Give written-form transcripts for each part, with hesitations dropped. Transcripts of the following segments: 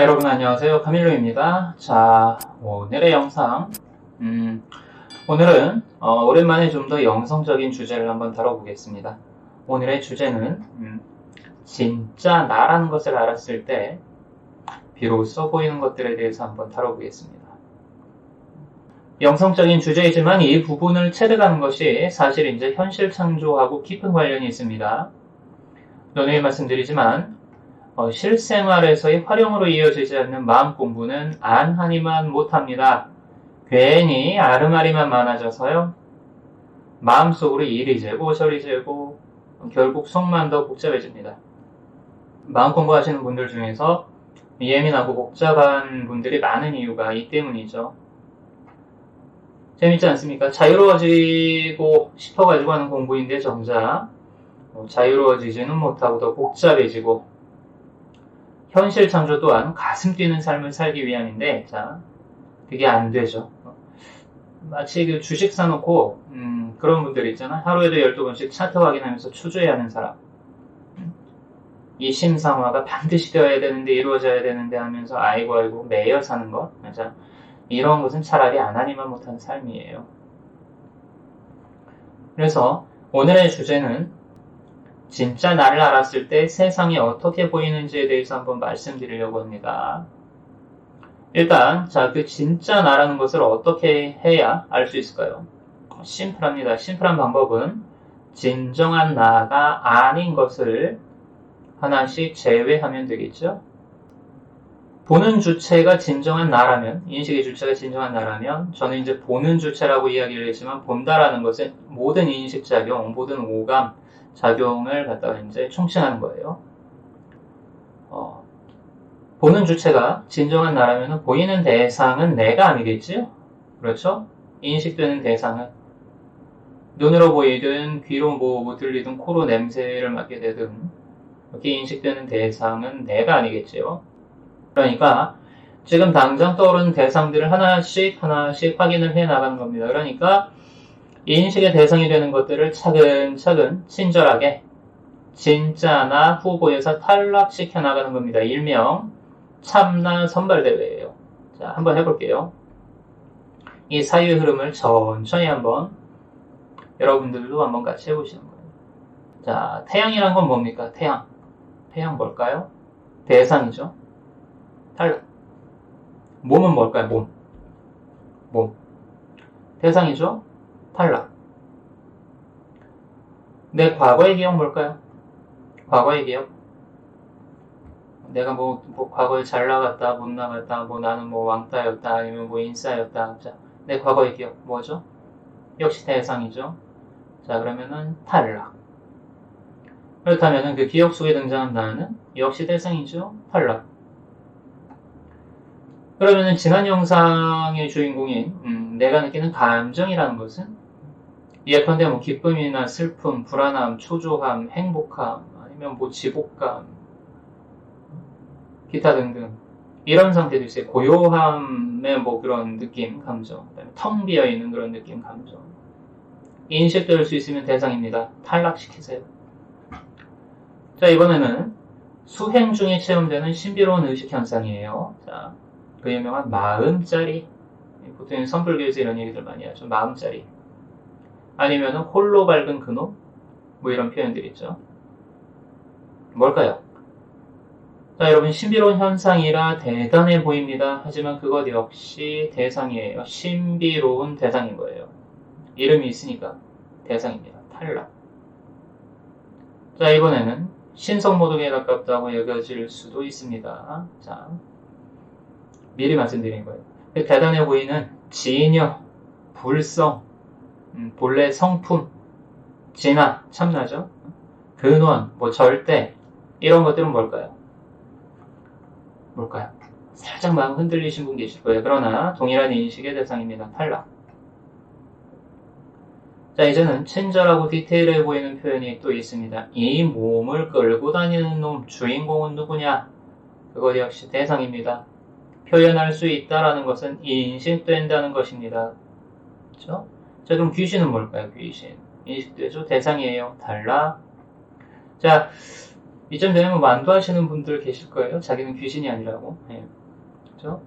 여러분 안녕하세요. 카밀로입니다. 자, 오늘의 영상, 오늘은 오랜만에 좀 더 영성적인 주제를 한번 다뤄보겠습니다. 오늘의 주제는 진짜 나라는 것을 알았을 때 비로소 보이는 것들에 대해서 한번 다뤄보겠습니다. 영성적인 주제이지만 이 부분을 체득하는 것이 사실 이제 현실 창조하고 깊은 관련이 있습니다. 너네에 말씀드리지만 실생활에서의 활용으로 이어지지 않는 마음 공부는 안하니만 못합니다. 괜히 아르마리만 많아져서요. 마음속으로 이리 재고 저리 재고 결국 속만 더 복잡해집니다. 마음 공부하시는 분들 중에서 예민하고 복잡한 분들이 많은 이유가 이 때문이죠. 재밌지 않습니까? 자유로워지고 싶어가지고 하는 공부인데 정작 자유로워지지는 못하고 더 복잡해지고 현실 창조 또한 가슴 뛰는 삶을 살기 위함인데, 자, 그게 안 되죠. 마치 그 주식 사놓고, 그런 분들 있잖아. 하루에도 12번씩 차트 확인하면서 추조해하는 사람. 이 심상화가 반드시 되어야 되는데, 이루어져야 되는데 하면서, 아이고, 매여 사는 것. 자, 이런 것은 차라리 안 하니만 못한 삶이에요. 그래서, 오늘의 주제는 진짜 나를 알았을 때 세상이 어떻게 보이는지에 대해서 한번 말씀드리려고 합니다. 일단, 자, 그 진짜 나라는 것을 어떻게 해야 알 수 있을까요? 심플합니다. 심플한 방법은 진정한 나가 아닌 것을 하나씩 제외하면 되겠죠? 보는 주체가 진정한 나라면, 인식의 주체가 진정한 나라면, 저는 이제 보는 주체라고 이야기를 했지만, 본다라는 것은 모든 인식작용, 모든 오감, 작용을 갖다가 이제 총칭하는 거예요. 보는 주체가 진정한 나라면 보이는 대상은 내가 아니겠지요? 그렇죠? 인식되는 대상은 눈으로 보이든 귀로 뭐 들리든 코로 냄새를 맡게 되든 이렇게 인식되는 대상은 내가 아니겠지요? 그러니까 지금 당장 떠오르는 대상들을 하나씩 확인을 해 나가는 겁니다. 그러니까 인식의 대상이 되는 것들을 차근차근 친절하게 진짜 나 후보에서 탈락시켜 나가는 겁니다. 일명 참나 선발대회예요. 자, 한번 해볼게요. 이 사유의 흐름을 천천히 한번 여러분들도 한번 같이 해보시는 거예요. 자, 태양이란 건 뭡니까? 태양 뭘까요? 대상이죠. 탈락. 몸은 뭘까요? 몸. 대상이죠. 탈락. 내 과거의 기억 뭘까요? 과거의 기억. 내가 과거에 잘 나갔다, 못 나갔다, 나는 왕따였다, 아니면 인싸였다. 자, 내 과거의 기억 뭐죠? 역시 대상이죠. 자, 그러면은 탈락. 그렇다면은 그 기억 속에 등장한 나는 역시 대상이죠. 탈락. 그러면은 지난 영상의 주인공인 내가 느끼는 감정이라는 것은 예컨대 기쁨이나 슬픔, 불안함, 초조함, 행복함, 아니면 지복감, 기타 등등 이런 상태도 있어요. 고요함의 그런 느낌, 감정, 그다음에 텅 비어 있는 그런 느낌, 감정. 인식될 수 있으면 대상입니다. 탈락시키세요. 자, 이번에는 수행 중에 체험되는 신비로운 의식 현상이에요. 자, 그 유명한 마음짜리. 보통 선불교에서 이런 얘기들 많이 하죠. 마음짜리. 아니면은 홀로 밝은 그놈? 이런 표현들 있죠. 뭘까요? 자, 여러분, 신비로운 현상이라 대단해 보입니다. 하지만 그것 역시 대상이에요. 신비로운 대상인 거예요. 이름이 있으니까 대상입니다. 탈락. 자, 이번에는 신성모독에 가깝다고 여겨질 수도 있습니다. 자, 미리 말씀드린 거예요. 대단해 보이는 진여, 불성, 본래 성품, 진화, 참나죠? 근원, 절대, 이런 것들은 뭘까요? 살짝 마음 흔들리신 분 계실 거예요. 그러나 동일한 인식의 대상입니다. 탈락. 자, 이제는 친절하고 디테일해 보이는 표현이 또 있습니다. 이 몸을 끌고 다니는 놈, 주인공은 누구냐? 그것 역시 대상입니다. 표현할 수 있다라는 것은 인식된다는 것입니다. 그렇죠? 자, 그럼 귀신은 뭘까요? 귀신. 인식되죠? 대상이에요. 탈락. 자, 이쯤 되면 완도하시는 분들 계실 거예요. 자기는 귀신이 아니라고. 예. 그렇죠?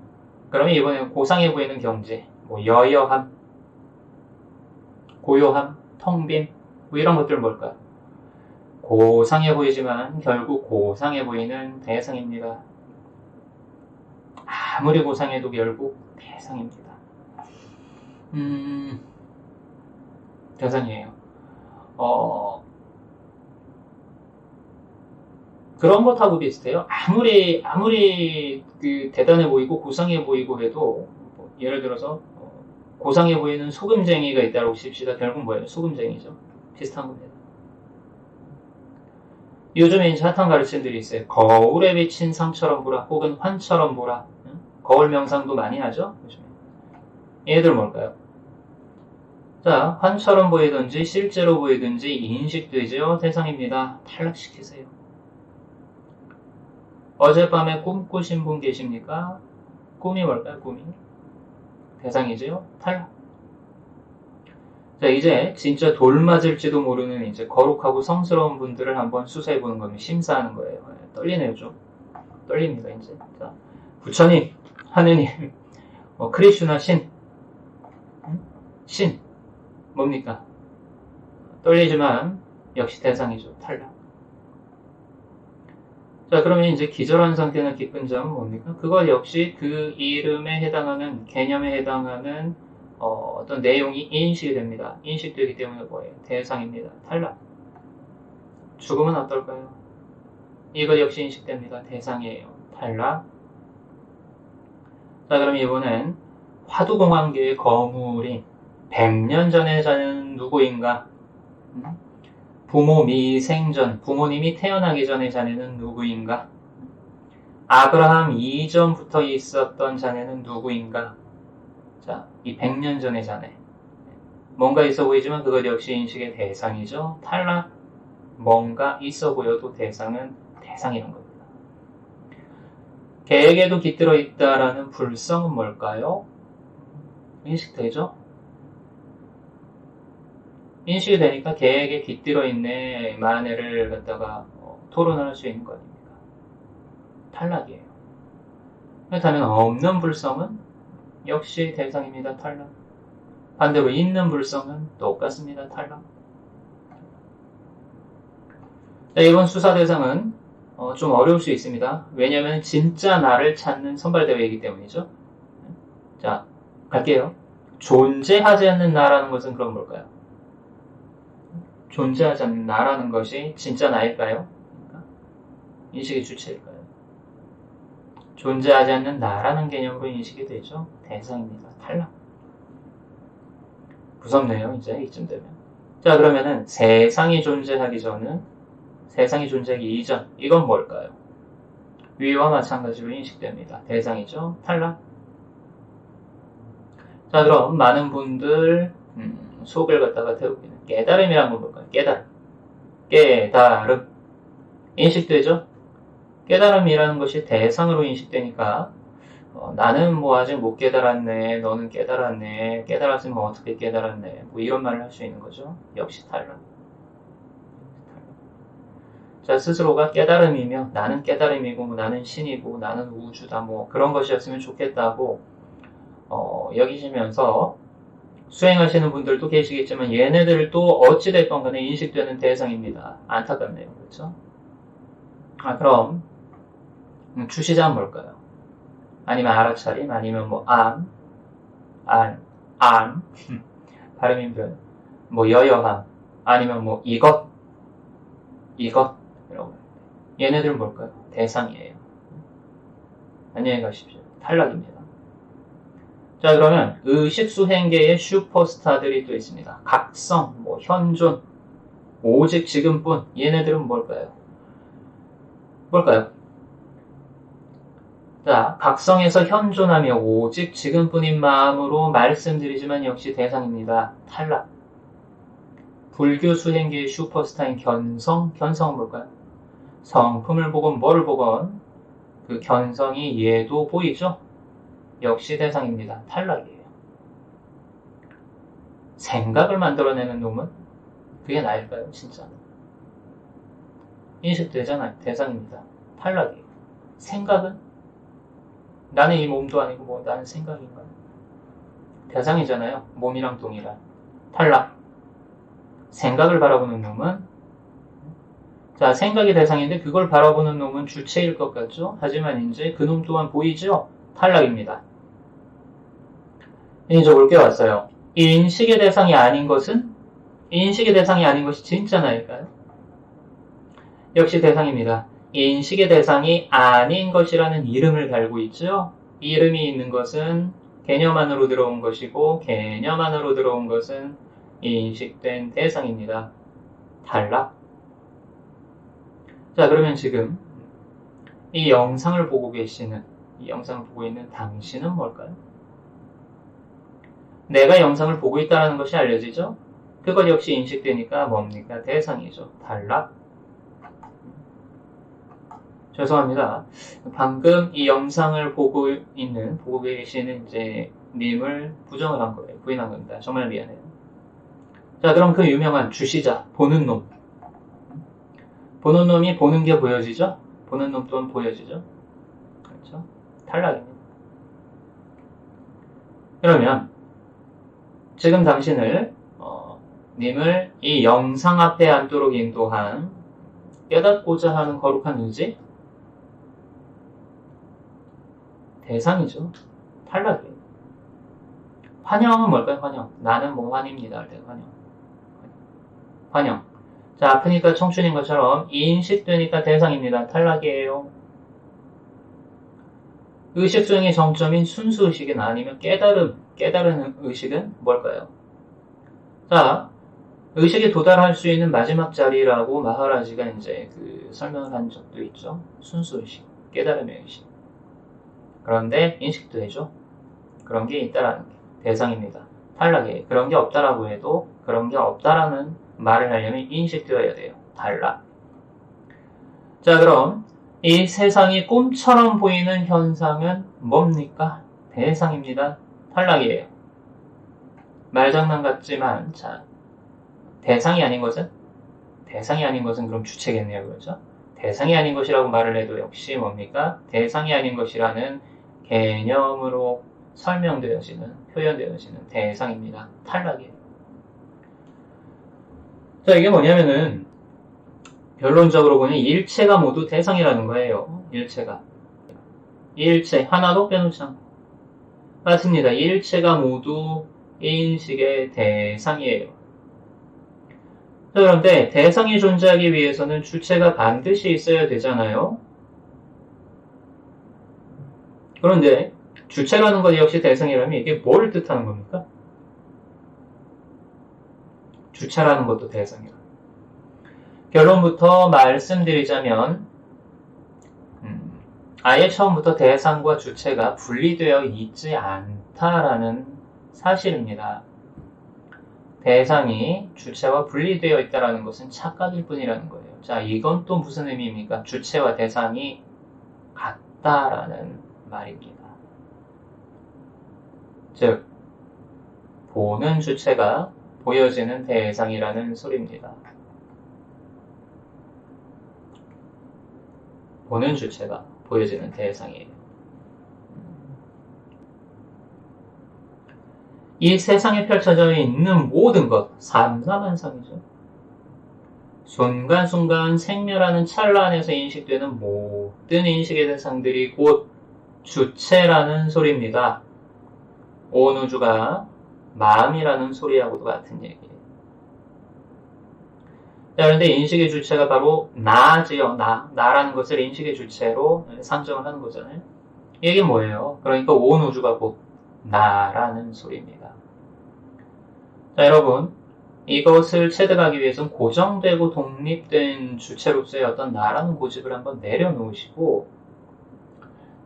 그러면 이번에는 고상해 보이는 경지, 뭐 여여함, 고요함, 텅빔, 뭐 이런 것들 뭘까요? 고상해 보이지만 결국 고상해 보이는 대상입니다. 아무리 고상해도 결국 대상입니다. 대상이에요. 그런 것하고 비슷해요. 아무리 그 대단해 보이고 고상해 보이고 해도 뭐 예를 들어서 고상해 보이는 소금쟁이가 있다고 칩시다. 결국 뭐예요? 소금쟁이죠. 비슷한 겁니다. 요즘에 이제 핫한 가르침들이 있어요. 거울에 비친 상처럼 보라, 혹은 환처럼 보라. 거울 명상도 많이 하죠. 요즘에. 얘들 뭘까요? 자, 환처럼 보이든지 실제로 보이든지 인식되죠. 대상입니다. 탈락시키세요. 어젯밤에 꿈 꾸신 분 계십니까? 꿈이 뭘까요? 꿈이 대상이죠. 탈락. 자, 이제 진짜 돌 맞을지도 모르는 이제 거룩하고 성스러운 분들을 한번 수사해 보는 겁니다. 심사하는 거예요. 떨리네요, 좀. 떨립니다, 이제. 자, 부처님, 하느님, 크리슈나 신, 신, 뭡니까? 떨리지만 역시 대상이죠. 탈락. 자, 그러면 이제 기절한 상태는 기쁜 점은 뭡니까? 그것 역시 그 이름에 해당하는, 개념에 해당하는 어떤 내용이 인식이 됩니다. 인식되기 때문에 뭐예요? 대상입니다. 탈락. 죽음은 어떨까요? 이것 역시 인식됩니다. 대상이에요. 탈락. 자, 그럼 이번엔 화두공황계의 거물인 100년 전의 자는 누구인가? 부모 미생전, 부모님이 태어나기 전의 자네는 누구인가? 아브라함 이전부터 있었던 자네는 누구인가? 자, 이 100년 전의 자네. 뭔가 있어 보이지만 그것 역시 인식의 대상이죠. 탈락. 뭔가 있어 보여도 대상은 대상이란 겁니다. 계획에도 깃들어 있다라는 불성은 뭘까요? 인식되죠? 인식이 되니까 계획에 깃들어 있네 만에를 갖다가 토론을 할 수 있는 거 아닙니까? 탈락이에요. 그렇다면 없는 불성은 역시 대상입니다. 탈락. 반대로 있는 불성은 똑같습니다. 탈락. 자, 이번 수사 대상은 좀 어려울 수 있습니다. 왜냐하면 진짜 나를 찾는 선발대회이기 때문이죠. 자, 갈게요. 존재하지 않는 나라는 것은 그럼 뭘까요? 존재하지 않는 나라는 것이 진짜 나일까요? 인식의 주체일까요? 존재하지 않는 나라는 개념으로 인식이 되죠. 대상입니다. 탈락. 무섭네요. 이제 이쯤 되면. 자, 그러면은 세상이 존재하기 전은 세상이 존재하기 이전, 이건 뭘까요? 위와 마찬가지로 인식됩니다. 대상이죠. 탈락. 자, 그럼 많은 분들 속을 갖다가 태우기는 깨달음이라는 건 뭘까요? 깨달음. 인식되죠? 깨달음이라는 것이 대상으로 인식되니까 나는 뭐 아직 못 깨달았네, 너는 깨달았네, 깨달았으면 어떻게 깨달았네, 뭐 이런 말을 할 수 있는 거죠. 역시 탈락. 자, 스스로가 깨달음이며 나는 깨달음이고 나는 신이고 나는 우주다 뭐 그런 것이었으면 좋겠다고 여기시면서 수행하시는 분들도 계시겠지만 얘네들도 어찌됐건 간에 인식되는 대상입니다. 안타깝네요. 그렇죠? 그럼 주시자는 뭘까요? 아니면 알아차림, 아니면 뭐 발음인 표현, 뭐 여여함, 아니면 뭐 이것 이라고 얘네들은 뭘까요? 대상이에요. 안녕히 가십시오. 탈락입니다. 자, 그러면 의식수행계의 슈퍼스타들이 또 있습니다. 각성, 뭐 현존, 오직 지금뿐. 얘네들은 뭘까요? 자, 각성에서 현존하며 오직 지금뿐인 마음으로 말씀드리지만 역시 대상입니다. 탈락. 불교 수행계의 슈퍼스타인 견성은 뭘까요? 성품을 보건 뭐를 보건 그 견성이 얘도 보이죠? 역시 대상입니다. 탈락이에요. 생각을 만들어내는 놈은 그게 나일까요? 진짜. 인식되잖아요. 대상입니다. 탈락이에요. 생각은? 나는 이 몸도 아니고 뭐 나는 생각인가요? 대상이잖아요. 몸이랑 동일한. 탈락. 생각을 바라보는 놈은 자, 생각이 대상인데 그걸 바라보는 놈은 주체일 것 같죠? 하지만 이제 그 놈 또한 보이죠? 탈락입니다. 이제 올 게 왔어요. 인식의 대상이 아닌 것은? 인식의 대상이 아닌 것이 진짜 나일까요? 역시 대상입니다. 인식의 대상이 아닌 것이라는 이름을 달고 있죠? 이름이 있는 것은 개념 안으로 들어온 것이고 개념 안으로 들어온 것은 인식된 대상입니다. 탈락. 자, 그러면 지금 이 영상을 보고 계시는, 이 영상을 보고 있는 당신은 뭘까요? 내가 영상을 보고 있다는 것이 알려지죠? 그것 역시 인식되니까 뭡니까? 대상이죠. 탈락. 죄송합니다. 방금 이 영상을 보고 계시는 이제 님을 부정을 한 거예요. 부인한 겁니다. 정말 미안해요. 자, 그럼 그 유명한 주시자, 보는 놈. 보는 놈이 보는 게 보여지죠? 보는 놈 또한 보여지죠? 그렇죠? 탈락입니다. 그러면 지금 당신을 님을 이 영상 앞에 앉도록 인도한 깨닫고자 하는 거룩한 의지? 대상이죠. 탈락이에요. 환영은 뭘까요? 환영. 나는 뭐 환입니다. 할 때 환영. 환영. 자, 아프니까 청춘인 것처럼 인식되니까 대상입니다. 탈락이에요. 의식 중의 정점인 순수 의식은 아니면 깨달은 의식은 뭘까요? 자, 의식에 도달할 수 있는 마지막 자리라고 마하라지가 이제 그 설명을 한 적도 있죠. 순수 의식, 깨달음의 의식. 그런데 인식도 해줘. 그런 게 있다라는 게 대상입니다. 탈락이에요. 그런 게 없다라고 해도 그런 게 없다라는 말을 하려면 인식되어야 돼요. 탈락. 자, 그럼 이 세상이 꿈처럼 보이는 현상은 뭡니까? 대상입니다. 탈락이에요. 말장난 같지만 자, 대상이 아닌 것은? 대상이 아닌 것은 그럼 주체겠네요. 그렇죠? 대상이 아닌 것이라고 말을 해도 역시 뭡니까? 대상이 아닌 것이라는 개념으로 설명되어지는, 표현되어지는 대상입니다. 탈락이에요. 자, 이게 뭐냐면은 결론적으로 보니 일체가 모두 대상이라는 거예요. 일체가. 일체 하나도 빼놓지 않고. 맞습니다. 일체가 모두 인식의 대상이에요. 자, 그런데 대상이 존재하기 위해서는 주체가 반드시 있어야 되잖아요. 그런데 주체라는 것 역시 대상이라면 이게 뭘 뜻하는 겁니까? 주체라는 것도 대상이라. 결론부터 말씀드리자면 아예 처음부터 대상과 주체가 분리되어 있지 않다라는 사실입니다. 대상이 주체와 분리되어 있다는 것은 착각일 뿐이라는 거예요. 자, 이건 또 무슨 의미입니까? 주체와 대상이 같다라는 말입니다. 즉, 보는 주체가 보여지는 대상이라는 소리입니다. 보는 주체가 보여지는 대상이에요. 이 세상에 펼쳐져 있는 모든 것, 삼사만상이죠. 순간순간 생멸하는 찰나안에서 인식되는 모든 인식의 대상들이 곧 주체라는 소리입니다. 온 우주가 마음이라는 소리하고도 같은 얘기예요. 자, 그런데 인식의 주체가 바로 나지요. 나라는 것을 인식의 주체로 상정을 하는 거잖아요. 이게 뭐예요? 그러니까 온 우주가 곧 나라는 소리입니다. 자, 여러분, 이것을 체득하기 위해서는 고정되고 독립된 주체로서의 어떤 나라는 고집을 한번 내려놓으시고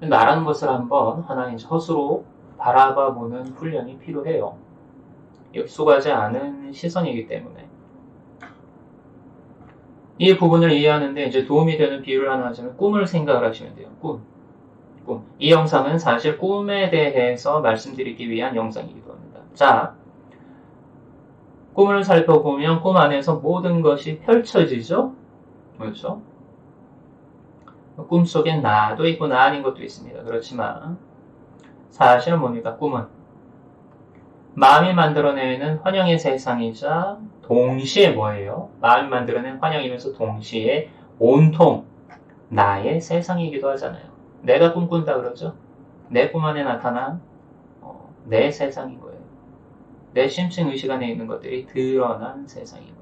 나라는 것을 한번 하나의 헛으로 바라봐보는 훈련이 필요해요. 익숙하지 않은 시선이기 때문에. 이 부분을 이해하는데 이제 도움이 되는 비유를 하나 하자면 꿈을 생각을 하시면 돼요. 꿈. 이 영상은 사실 꿈에 대해서 말씀드리기 위한 영상이기도 합니다. 자, 꿈을 살펴보면 꿈 안에서 모든 것이 펼쳐지죠? 그렇죠? 꿈속엔 나도 있고 나 아닌 것도 있습니다. 그렇지만 사실은 뭡니까? 꿈은 마음이 만들어내는 환영의 세상이자 동시에 뭐예요? 마음이 만들어낸 환영이면서 동시에 온통 나의 세상이기도 하잖아요. 내가 꿈꾼다 그러죠? 내 꿈 안에 나타난 내 세상인 거예요. 내 심층 의식 안에 있는 것들이 드러난 세상인 거예요.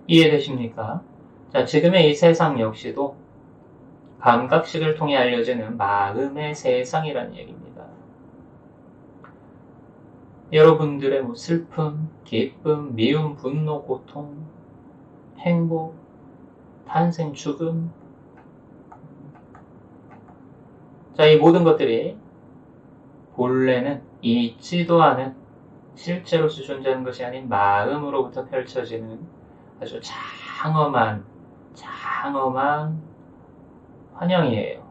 이해되십니까? 자, 지금의 이 세상 역시도 감각식을 통해 알려지는 마음의 세상이라는 얘기입니다. 여러분들의 뭐 슬픔, 기쁨, 미움, 분노, 고통, 행복, 탄생, 죽음. 자, 이 모든 것들이 본래는 있지도 않은 실제로서 존재하는 것이 아닌 마음으로부터 펼쳐지는 아주 장엄한 환영이에요.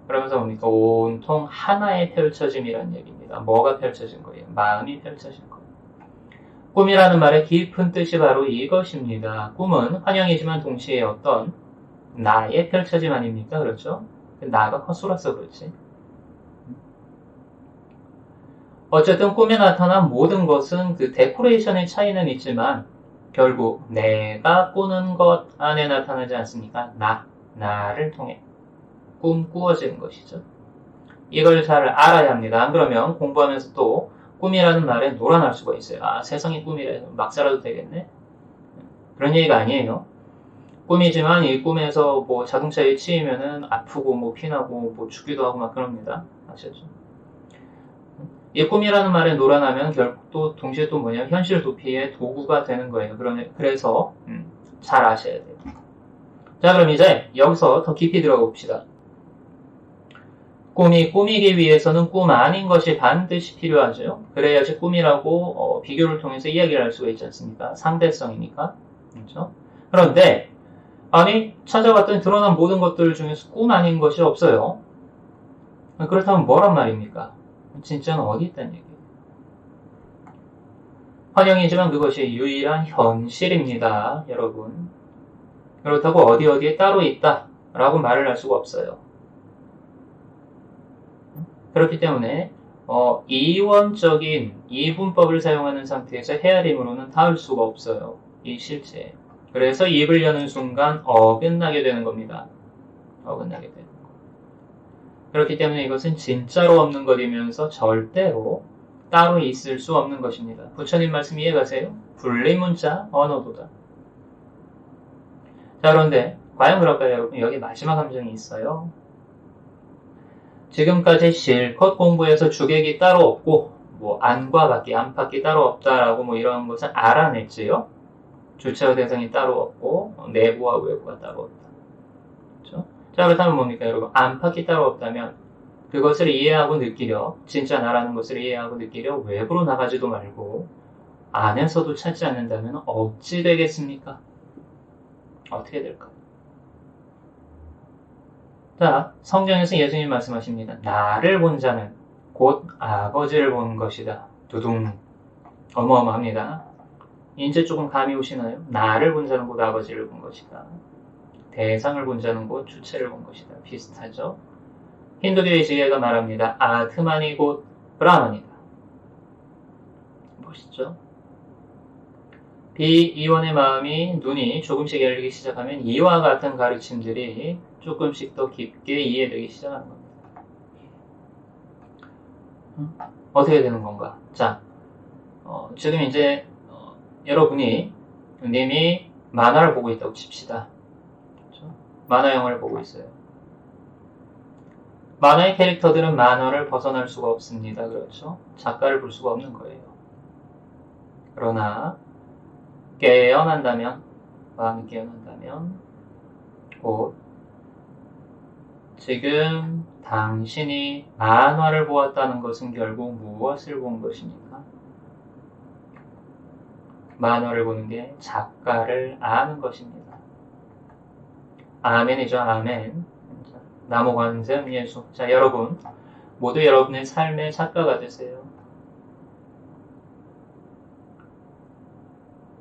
그러면서 뭡니까? 온통 하나의 펼쳐짐이라는 얘기입니다. 뭐가 펼쳐진 거예요? 마음이 펼쳐진 거예요. 꿈이라는 말의 깊은 뜻이 바로 이것입니다. 꿈은 환영이지만 동시에 어떤 나의 펼쳐짐 아닙니까? 그렇죠? 나가 허술해서 그렇지. 어쨌든 꿈에 나타난 모든 것은 그 데코레이션의 차이는 있지만 결국 내가 꾸는 것 안에 나타나지 않습니까? 나를 통해 꿈꾸어지는 것이죠. 이걸 잘 알아야 합니다. 안 그러면 공부하면서 또 꿈이라는 말에 놀아날 수가 있어요. 아, 세상이 꿈이래. 막 살아도 되겠네? 그런 얘기가 아니에요. 꿈이지만 이 꿈에서 뭐 자동차에 치이면은 아프고 뭐 피나고 뭐 죽기도 하고 막 그럽니다. 아시죠? 이 꿈이라는 말에 놀아나면 결국 또 동시에 또 뭐냐 현실 도피의 도구가 되는 거예요. 그래서 잘 아셔야 돼요. 자, 그럼 이제 여기서 더 깊이 들어가 봅시다. 꿈이 꾸미기 위해서는 꿈 아닌 것이 반드시 필요하죠. 그래야지 꿈이라고 비교를 통해서 이야기를 할 수가 있지 않습니까? 상대성이니까. 그렇죠? 그런데 아니 찾아봤더니 드러난 모든 것들 중에서 꿈 아닌 것이 없어요. 그렇다면 뭐란 말입니까? 진짜는 어디 있다는 얘기예요. 환영이지만 그것이 유일한 현실입니다. 여러분. 그렇다고 어디에 따로 있다 라고 말을 할 수가 없어요. 그렇기 때문에 이원적인 이분법을 사용하는 상태에서 헤아림으로는 닿을 수가 없어요. 이 실체에. 그래서 입을 여는 순간 어긋나게 되는 겁니다. 어긋나게 되는 거. 그렇기 때문에 이것은 진짜로 없는 것이면서 절대로 따로 있을 수 없는 것입니다. 부처님 말씀 이해가세요? 분리문자 언어도다. 자, 그런데 과연 그럴까요, 여러분? 여기 마지막 함정이 있어요. 지금까지 실컷 공부해서 주객이 따로 없고 뭐 안과 밖이 안팎이 따로 없다라고 뭐 이런 것을 알아냈지요. 주체와 대상이 따로 없고 내부와 외부가 따로 없다. 그렇죠? 자, 그렇다면 뭡니까, 여러분? 안팎이 따로 없다면 그것을 이해하고 느끼려 진짜 나라는 것을 이해하고 느끼려 외부로 나가지도 말고 안에서도 찾지 않는다면 어찌 되겠습니까? 어떻게 될까? 자, 성경에서 예수님이 말씀하십니다. 나를 본 자는 곧 아버지를 본 것이다. 두둥. 어마어마합니다. 이제 조금 감이 오시나요? 나를 본 자는 곧 아버지를 본 것이다. 대상을 본 자는 곧 주체를 본 것이다. 비슷하죠? 힌두교의 지혜가 말합니다. 아트만이 곧 브라만이다. 멋있죠? 비이원의 마음이 눈이 조금씩 열리기 시작하면 이와 같은 가르침들이 조금씩 더 깊게 이해되기 시작하는 겁니다. 어떻게 되는 건가? 자, 지금 이제 여러분이 님이 만화를 보고 있다고 칩시다. 그렇죠? 만화 영화를 보고 있어요. 만화의 캐릭터들은 만화를 벗어날 수가 없습니다. 그렇죠? 작가를 볼 수가 없는 거예요. 그러나 깨어난다면, 마음이 깨어난다면 곧 지금 당신이 만화를 보았다는 것은 결국 무엇을 본 것입니까? 만화를 보는 게 작가를 아는 것입니다. 아멘이죠, 아멘. 나무관세음 예수. 자, 여러분 모두 여러분의 삶의 작가가 되세요.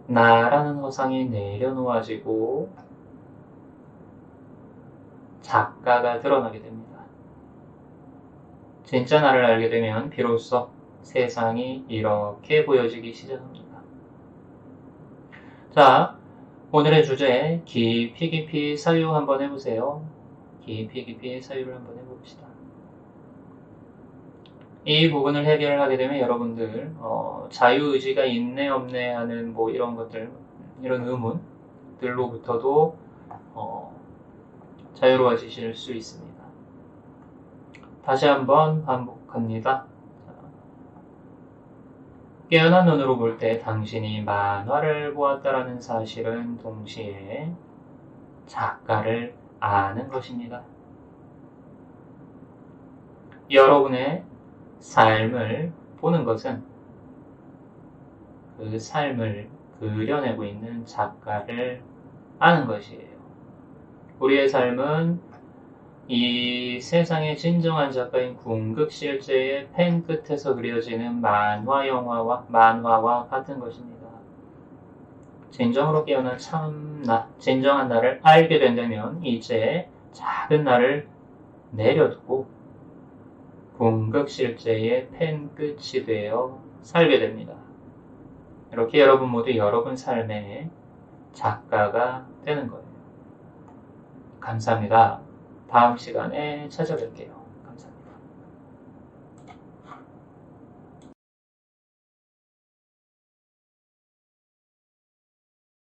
나라는 허상이 내려놓아지고 작가가 드러나게 됩니다. 진짜 나를 알게 되면 비로소 세상이 이렇게 보여지기 시작합니다. 자, 오늘의 주제 깊이 사유 한번 해보세요. 깊이 사유를 한번 해봅시다. 이 부분을 해결하게 되면 여러분들 자유의지가 있네 없네 하는 뭐 이런 것들, 이런 의문들로부터도 자유로워지실 수 있습니다. 다시 한번 반복합니다. 깨어난 눈으로 볼 때 당신이 만화를 보았다라는 사실은 동시에 작가를 아는 것입니다. 여러분의 삶을 보는 것은 그 삶을 그려내고 있는 작가를 아는 것이에요. 우리의 삶은 이 세상의 진정한 작가인 궁극실제의 펜 끝에서 그려지는 만화와 같은 것입니다. 진정으로 깨어난 참나, 진정한 나를 알게 된다면 이제 작은 나를 내려두고 궁극실제의 펜 끝이 되어 살게 됩니다. 이렇게 여러분 모두 여러분 삶의 작가가 되는 거예요. 감사합니다. 다음 시간에 찾아뵐게요.